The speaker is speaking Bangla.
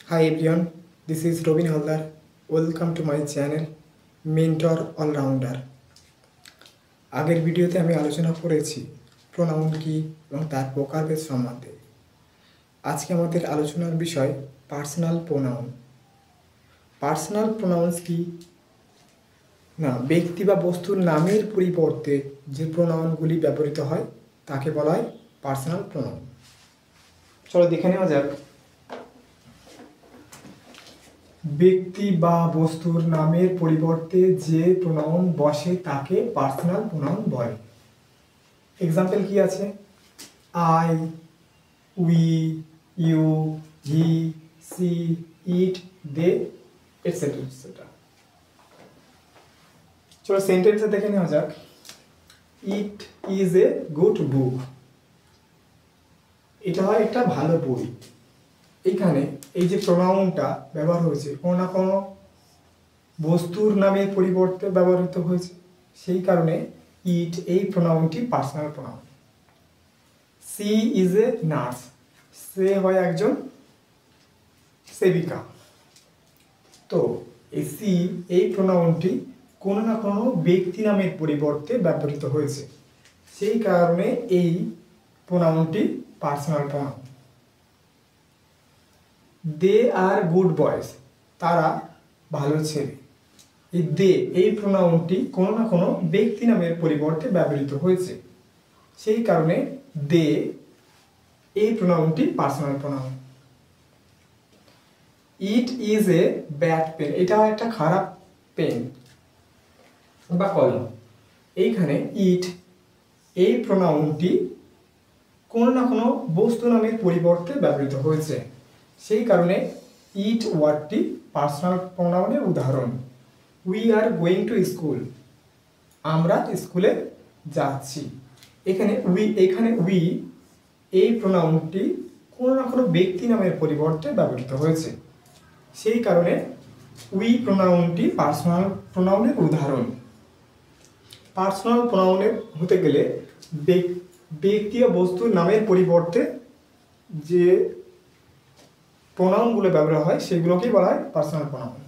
Hi everyone, this is Robin Haldar. Welcome to my channel Mentor Allrounder. আগের ভিডিওতে আমি আলোচনা করেছি প্রোনাউন কি এবং তার প্রকারভেদ সম্বন্ধে। আজকে আমাদের আলোচনার বিষয় পার্সোনাল প্রোনাউন। পার্সোনাল প্রোনাউন্স কি না, ব্যক্তি বা বস্তুর নামের পরিবর্তে যে প্রোনাউনগুলি ব্যবহৃত হয় তাকে বলা হয় পার্সোনাল প্রোনাউন। চলো দেখে নেওয়া যাক। ব্যক্তি বা বস্তুর নামের পরিবর্তে যে প্রোনাউন বসে তাকে পার্সোনাল প্রোনাউন বলে। এক্সাম্পল কি আছে? I, we, you, he, she, it, they, etcetera etcetera. চলো সেন্টেন্সে দেখে নেওয়া যাক। It is a good book. এটা হয় একটা ভালো বই। এইখানে এই যে প্রোনাউনটা ব্যবহার হয়েছে কোনো না কোনো বস্তুর নামের পরিবর্তে ব্যবহৃত হয়েছে, সেই কারণে ইট এই প্রোনাউনটি personal pronoun. She is a nurse. সে হয় একজন সেবিকা। তো এই সি এই প্রোনাউনটি কোনো না কোনো ব্যক্তি নামের পরিবর্তে ব্যবহৃত হয়েছে, সেই কারণে এই প্রোনাউনটি পার্সোনাল প্রোনাউন। দে আর গুড বয়েজ। তারা ভালো ছেলে। এই দে এই প্রোনাউনটি কোনো না কোনো ব্যক্তি নামের পরিবর্তে ব্যবহৃত হয়েছে, সেই কারণে দে এই প্রোনাউনটি personal pronoun. It is a bad pen. এটা একটা খারাপ পেন বা কলম। এইখানে ইট এই প্রোনাউনটি কোনো না কোনো বস্তু নামের পরিবর্তে ব্যবহৃত হয়েছে, সেই কারণে ইট ওয়ার্ডটি পার্সোনাল প্রোনাউনের উদাহরণ। We are going to school. আমরা স্কুলে যাচ্ছি। এখানে উই এই প্রোনাউনটি কোনো না কোনো ব্যক্তি নামের পরিবর্তে ব্যবহৃত হয়েছে, সেই কারণে উই প্রোনাউনটি পার্সোনাল প্রোনাউনের উদাহরণ। পার্সোনাল প্রোনাউনের হতে গেলে ব্যক্তি বা বস্তুর নামের পরিবর্তে যে প্রোনাউনগুলো ব্যবহার হয় সেগুলোকেই বলা হয় পার্সোনাল প্রোনাউন।